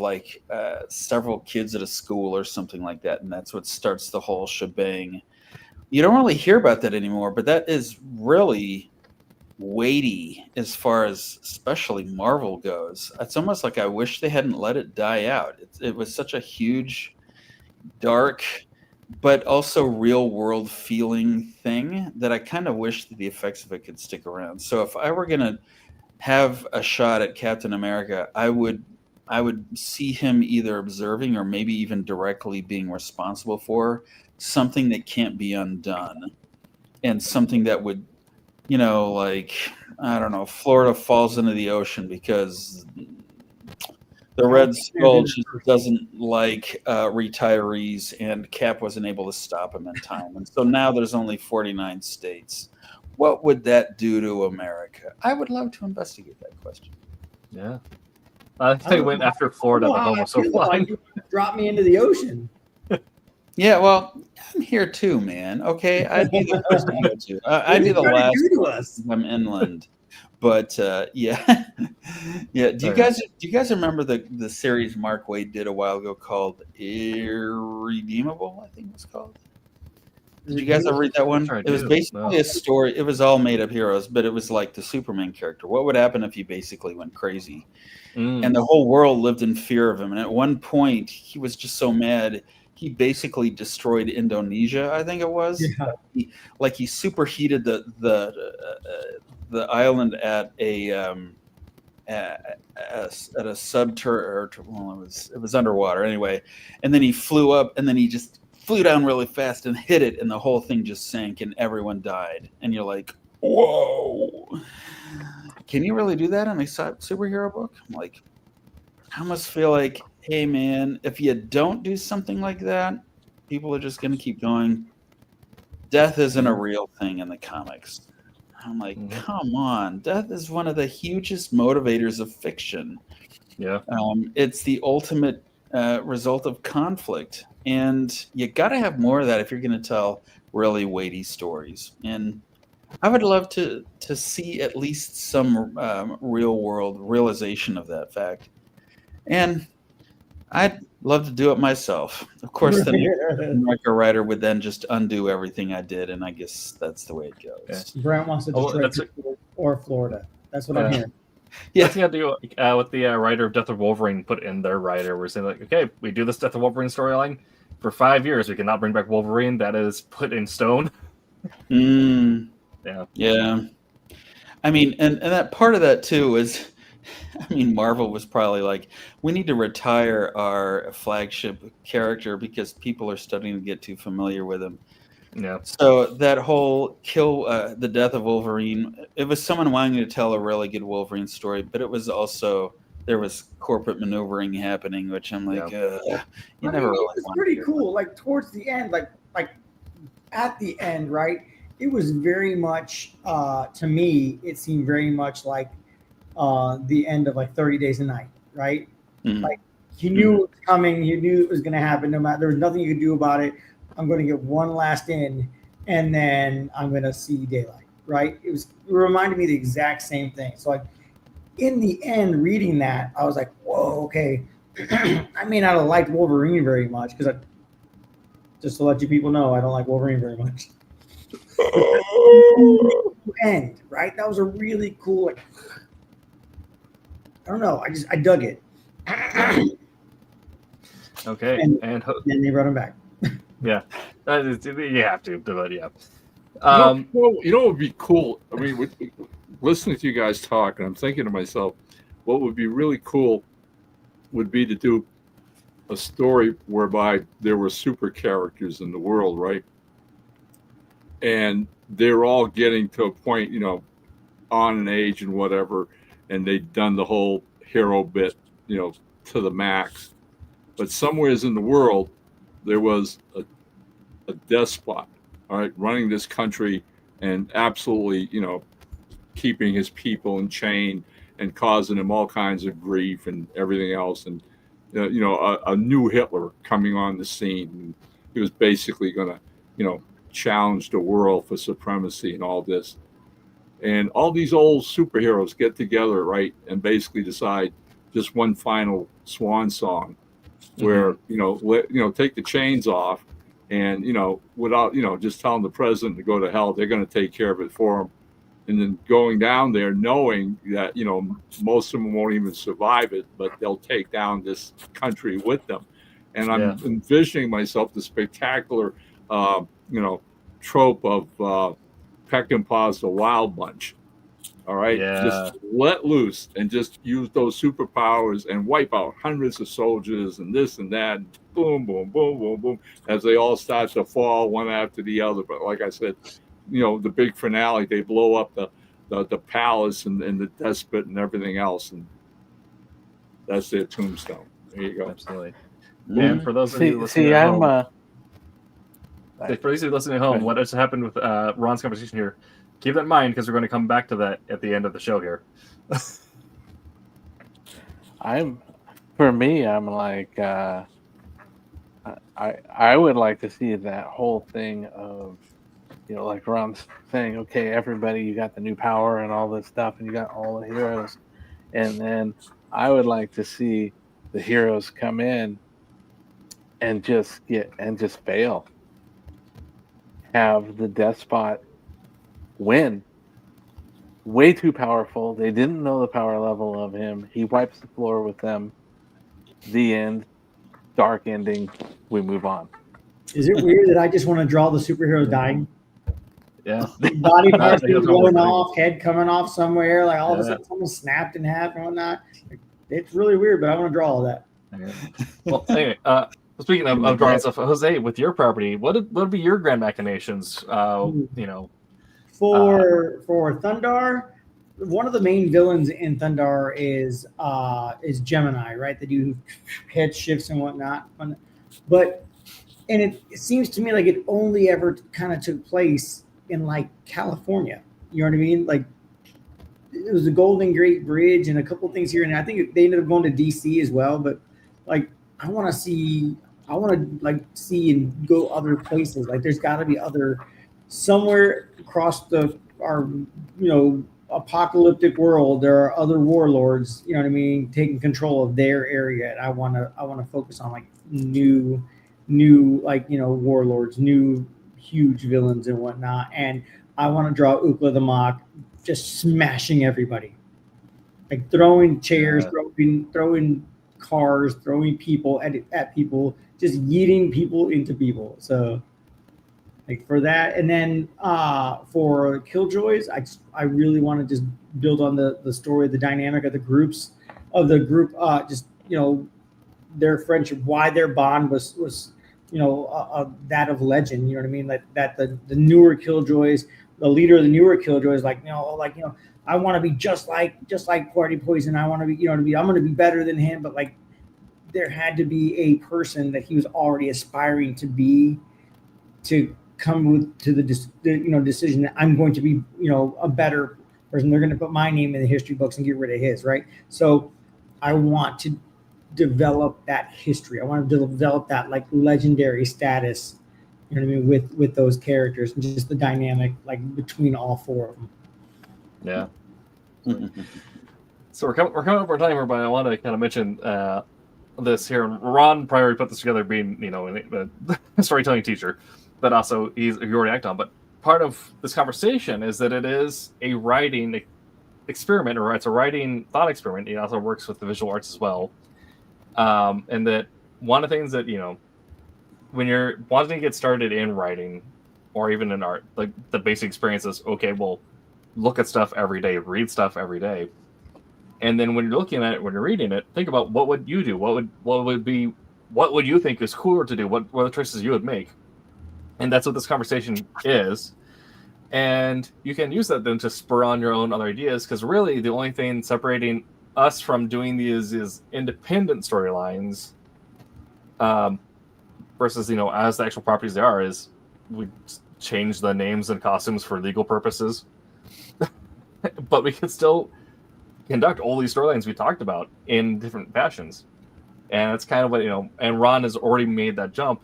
several kids at a school or something like that, and that's what starts the whole shebang. You don't really hear about that anymore, but that is really weighty as far as especially Marvel goes. It's almost like I wish they hadn't let it die out. It was such a huge, dark, but also real world feeling thing that I kind of wish that the effects of it could stick around. So if I were going to have a shot at Captain America, I would see him either observing or maybe even directly being responsible for something that can't be undone, and something that would, I don't know, Florida falls into the ocean because the Red Skull just doesn't like retirees, and Cap wasn't able to stop him in time. And so now there's only 49 states. What would that do to America? I would love to investigate that question. Yeah. I think they went after Florida. The home was so flying. Drop me into the ocean. Yeah, well, I'm here too, man. Okay, I'd be the first to go to. I'd be the last. I'm inland, but yeah, yeah. Do you guys remember the series Mark Waid did a while ago called Irredeemable? I think it was called. Did you guys ever read that one? It was basically a story. It was all made up heroes, but it was like the Superman character. What would happen if he basically went crazy, and the whole world lived in fear of him? And at one point, he was just so mad. He basically destroyed Indonesia, I think it was. Yeah. He superheated the island at a it was underwater anyway. And then he flew up, and then he just flew down really fast and hit it, and the whole thing just sank, and everyone died. And you're like, whoa! Can you really do that in a superhero book? I'm like, I almost feel like, hey man, if you don't do something like that, people are just going to keep going. Death isn't a real thing in the comics. I'm like, come on. Death is one of the hugest motivators of fiction. Yeah. It's the ultimate result of conflict, and you got to have more of that if you're going to tell really weighty stories. And I would love to see at least some real world realization of that fact. And I'd love to do it myself. Of course, the America writer would then just undo everything I did, and I guess that's the way it goes. Brent wants to destroy Pittsburgh or Florida. That's what I'm hearing. Yeah. That's got to do what the writer of Death of Wolverine put in their writer. We're saying, like, okay, we do this Death of Wolverine storyline for 5 years. We cannot bring back Wolverine. That is put in stone. Yeah. Yeah. I mean, and that part of that too is, I mean, Marvel was probably like, we need to retire our flagship character because people are starting to get too familiar with him. Yeah. So that whole the death of Wolverine, it was someone wanting to tell a really good Wolverine story, but it was also, there was corporate maneuvering happening, which I'm like, you never really it was pretty cool. Like towards the end, like at the end, right? It was very much, to me, it seemed very much like the end of like 30 Days a Night, right? Mm-hmm. Like he knew it was coming, he knew it was going to happen. No matter, there was nothing you could do about it. I'm going to get one last in, and then I'm going to see daylight, right? It reminded me of the exact same thing. So like in the end, reading that, I was like, whoa, okay. I may not have liked Wolverine very much because just to let you people know, I don't like Wolverine very much. End, right? That was a really cool, like, I don't know. I dug it. Okay. And then they brought him back. Yeah. You have to, but yeah. You know what would be cool? I mean, listening to you guys talk, and I'm thinking to myself, what would be really cool would be to do a story whereby there were super characters in the world, right? And they're all getting to a point, you know, on an age and whatever, and they've done the whole hero bit, you know, to the max. But somewheres in the world, there was a despot, all right, running this country and absolutely, you know, keeping his people in chain and causing them all kinds of grief and everything else. And, you know, a new Hitler coming on the scene. And he was basically going to, you know, challenge the world for supremacy and all this. And all these old superheroes get together, right, and basically decide just one final swan song where, you know, take the chains off and, you know, without, you know, just telling the president to go to hell, they're going to take care of it for him. And then going down there knowing that, you know, most of them won't even survive it, but they'll take down this country with them. And I'm envisioning myself the spectacular, you know, trope of Peckinpah's The Wild Bunch. All right, just let loose and just use those superpowers and wipe out hundreds of soldiers and this and that. And boom, boom, boom, boom, boom, as they all start to fall one after the other. But like I said, you know, the big finale, they blow up the palace and the despot and everything else, and that's their tombstone. There you go. Absolutely. And for those of you listening at home, for those of you listening at home, what has happened with Ron's conversation here? Keep that in mind because we're going to come back to that at the end of the show here. I'm like, I would like to see that whole thing of, you know, like Ron's saying, okay, everybody, you got the new power and all this stuff, and you got all the heroes, and then I would like to see the heroes come in and just fail, have the despot win. Way too powerful. They didn't know the power level of him. He wipes the floor with them. The end. Dark ending. We move on. Is it weird that I just want to draw the superheroes dying? Yeah. Body parts blowing off, head coming off somewhere, like all of a sudden someone snapped in half and whatnot. It's really weird, but I want to draw all that. Well, anyway, speaking of drawing stuff, Jose, with your property, what would be your grand machinations? You know, for Thundar, one of the main villains in Thundar is Gemini, right? They do head shifts and whatnot. But it seems to me like it only ever kind of took place in like California. You know what I mean? Like it was the Golden Gate Bridge and a couple things here, and I think they ended up going to DC as well. But like, I want to see and go other places. Like, there's got to be other somewhere across our apocalyptic world. There are other warlords, you know what I mean, taking control of their area. And I want to focus on like new warlords, new huge villains and whatnot. And I want to draw Ukla the Mock just smashing everybody, like throwing chairs, throwing cars, throwing people at people, just yeeting people into people. So like for that, and then for Killjoys, I really want to just build on the story, the dynamic of the group, just their friendship, why their bond was that of legend. You know what I mean? That the newer Killjoys, the leader of the newer Killjoys, I want to be just like Party Poison. I want to be, I'm going to be better than him. But like, there had to be a person that he was already aspiring to be, to come to the decision that I'm going to be, a better person. They're going to put my name in the history books and get rid of his, right? So I want to develop that history. I want to develop that like legendary status, you know what I mean, with those characters, and just the dynamic like between all four of them. Yeah. So we're coming up our time here, but I want to kind of mention this here. Ron probably put this together, being a storytelling teacher, but also he already acted on. But part of this conversation is that it is a writing experiment, or it's a writing thought experiment. He also works with the visual arts as well, and that one of the things that when you're wanting to get started in writing or even in art, like the basic experience is, okay, well, look at stuff every day, read stuff every day. And then when you're looking at it, when you're reading it, think about what would you do? What would you think is cooler to do? What are the choices you would make? And that's what this conversation is. And you can use that then to spur on your own other ideas, because really the only thing separating us from doing these is independent storylines, versus, as the actual properties they are, is we change the names and costumes for legal purposes. But we can still conduct all these storylines we talked about in different fashions. And it's kind of what, and Ron has already made that jump.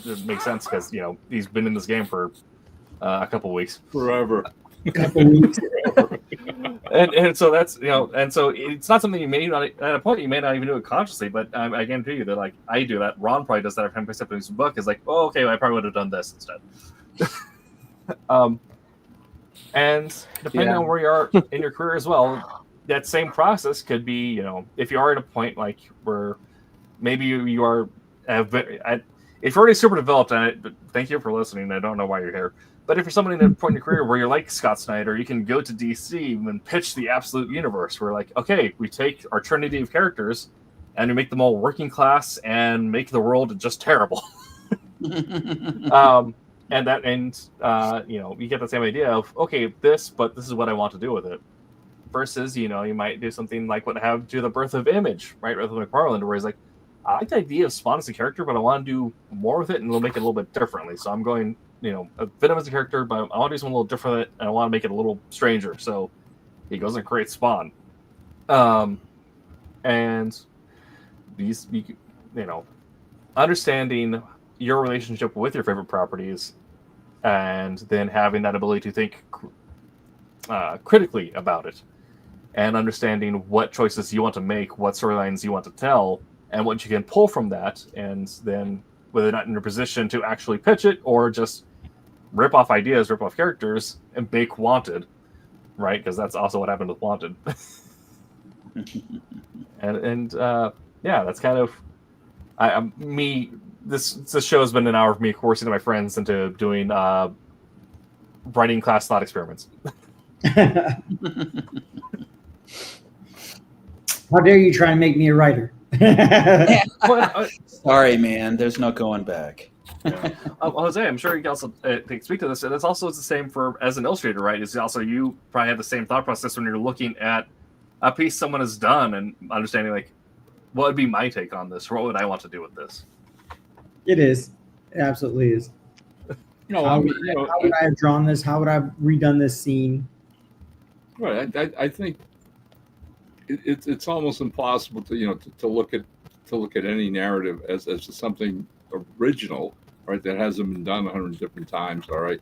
It makes sense because, he's been in this game for a couple of weeks. Forever. and so that's, and so it's not something you may not, at a point you may not even do it consciously, but I guarantee you that, like, I do that. Ron probably does that every time he picks up his book. Is like, oh, okay, I probably would have done this instead. And depending on where you are in your career as well, that same process could be, if you are at a point like where maybe you are, if you're already super developed on it, but thank you for listening. I don't know why you're here. But if you're somebody in a point in your career where you're like Scott Snyder, you can go to DC and pitch the absolute universe. We're like, okay, we take our trinity of characters and we make them all working class and make the world just terrible. And you get the same idea of, okay, but this is what I want to do with it. Versus, you might do something like what happened to the Birth of Image, right? With McFarlane, where he's like, I like the idea of Spawn as a character, but I want to do more with it and we'll make it a little bit differently. So I'm going, Venom as a character, but I want to do something a little different and I want to make it a little stranger. So he goes and creates Spawn. And these, understanding your relationship with your favorite properties and then having that ability to think critically about it and understanding what choices you want to make, what storylines you want to tell, and what you can pull from that, and then whether or not in your position to actually pitch it or just rip off ideas, rip off characters, and make Wanted, right? Because that's also what happened with Wanted. and that's kind of me. This show has been an hour of me coursing my friends into doing writing class thought experiments. How dare you try and make me a writer? Sorry, man. There's no going back. Yeah. Jose, I'm sure you can also speak to this. And it's also the same as an illustrator, right? It's also, you probably have the same thought process when you're looking at a piece someone has done and understanding, like, what would be my take on this? Or what would I want to do with this? It is. It absolutely is. How would I have drawn this? How would I have redone this scene? Right. I think it's almost impossible to look at any narrative as something original, right? That hasn't been done 100 different times. All right,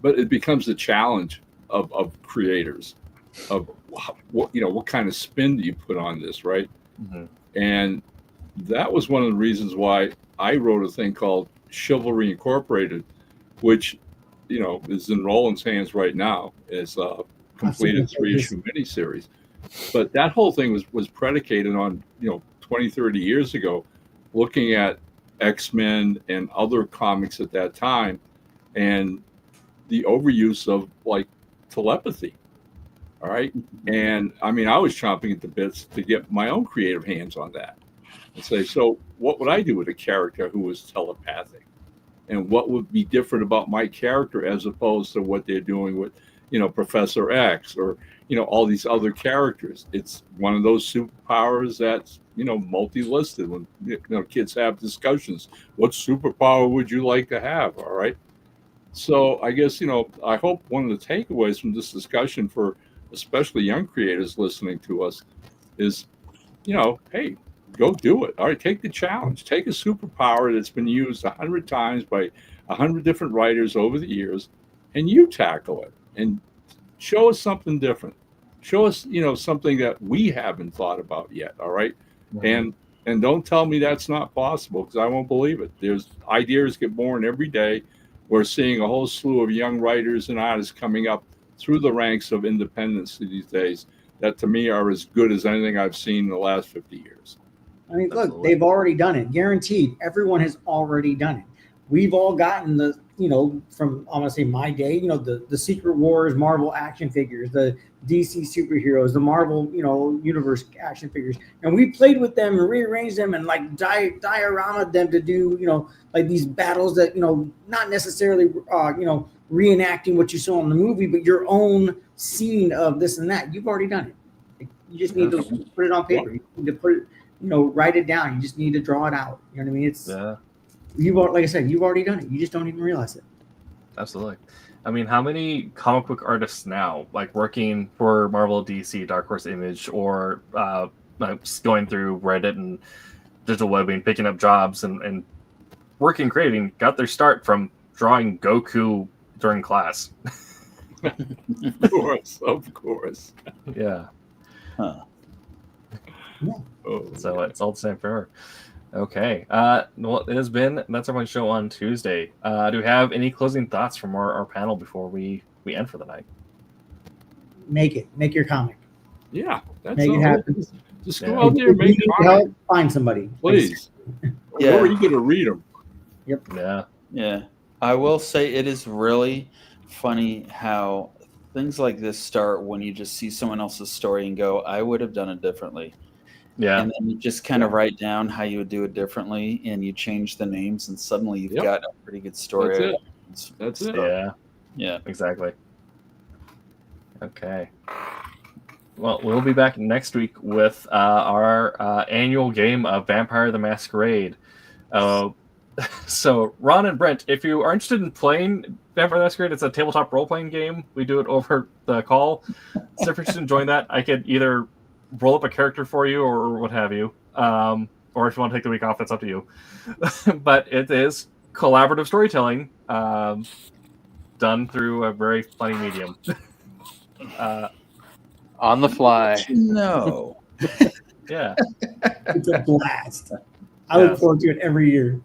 but it becomes a challenge of creators of what kind of spin do you put on this, right? Mm-hmm. And that was one of the reasons why I wrote a thing called Chivalry Incorporated, which is in Roland's hands right now. It's a completed 3-issue miniseries. But that whole thing was predicated on 20, 30 years ago, looking at X-Men and other comics at that time, and the overuse of like telepathy. All right. And I mean, I was chomping at the bits to get my own creative hands on that and say, so what would I do with a character who was telepathic? And what would be different about my character as opposed to what they're doing with, Professor X or, all these other characters? It's one of those superpowers that's, multi-listed when, kids have discussions. What superpower would you like to have? All right. So I guess, I hope one of the takeaways from this discussion for especially young creators listening to us is, hey, go do it. All right, take the challenge. Take a superpower that's been used 100 times by 100 different writers over the years, and you tackle it and show us something different. Show us, something that we haven't thought about yet. All right, Mm-hmm. and don't tell me that's not possible, because I won't believe it. There's ideas get born every day. We're seeing a whole slew of young writers and artists coming up through the ranks of independence these days that to me are as good as anything I've seen in the last 50 years. I mean, look, Absolutely. they've already done it. Guaranteed. Everyone has already done it. We've all gotten the, from, I want to say my day, the Secret Wars Marvel action figures, the DC superheroes, the Marvel, universe action figures. And we played with them and rearranged them and like diorama them to do, like these battles that, not necessarily, reenacting what you saw in the movie, but your own scene of this and that. You've already done it. You just need to put it on paper. You need to put it, write it down. You just need to draw it out. You know what I mean? It's like I said, you've already done it. You just don't even realize it. Absolutely. I mean, how many comic book artists now, like working for Marvel, DC, Dark Horse Image, or going through Reddit and digital webbing, picking up jobs and working, creating, got their start from drawing Goku during class. Of course. Yeah. Huh. Oh, So it's all the same for her. Okay. Well, it has been, that's everyone's show on Tuesday. Do we have any closing thoughts from our panel before we end for the night? Make your comic. yeah, that's Make it all. happen. Just Yeah. go out there and make If you need comics, help, find somebody. please. Yeah. Where are you going to read them? Yeah. Yeah. I will say it is really funny how things like this start when you just see someone else's story and go, I would have done it differently. Yeah. And then you just kind of write down how you would do it differently and you change the names and suddenly you've Yep. got a pretty good story. That's it. Yeah. Yeah. Exactly. Okay. Well, we'll be back next week with our annual game of Vampire the Masquerade. So, Ron and Brent, if you are interested in playing Vampire the Masquerade, it's a tabletop role-playing game. We do it over the call. So if you're interested in joining that, I could either roll up a character for you or what have you. Or if you want to take the week off, that's up to you. But it is collaborative storytelling done through a very funny medium. On the fly. No. Yeah. It's a blast. I look forward to it every year.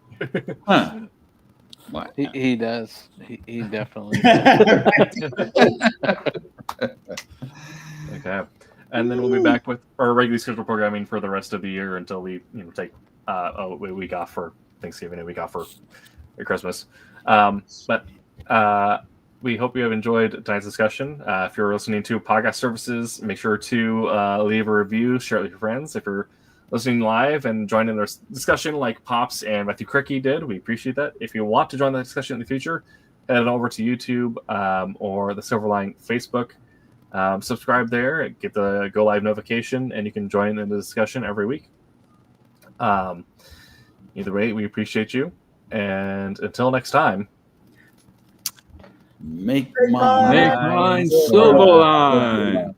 Huh. Wow. He does. He definitely. Okay. And then we'll be back with our regularly scheduled programming for the rest of the year until we take a week off for Thanksgiving, a week off for Christmas. But we hope you have enjoyed tonight's discussion. If you're listening to podcast services, make sure to leave a review, share it with your friends. If you're listening live and joining the discussion like Pops and Matthew Cricky did, we appreciate that. If you want to join the discussion in the future, head on over to YouTube or the Silverline Facebook. Subscribe there, get the go live notification, and you can join in the discussion every week. Either way, we appreciate you. And until next time, Make Make mine. Make mine Silverline.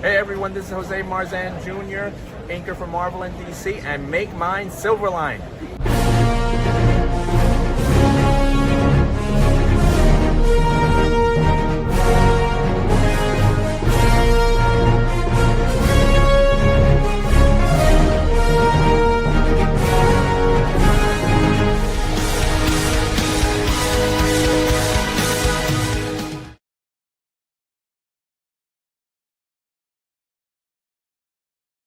Hey everyone, this is Jose Marzan Jr., inker for Marvel and DC, and make mine Silverline.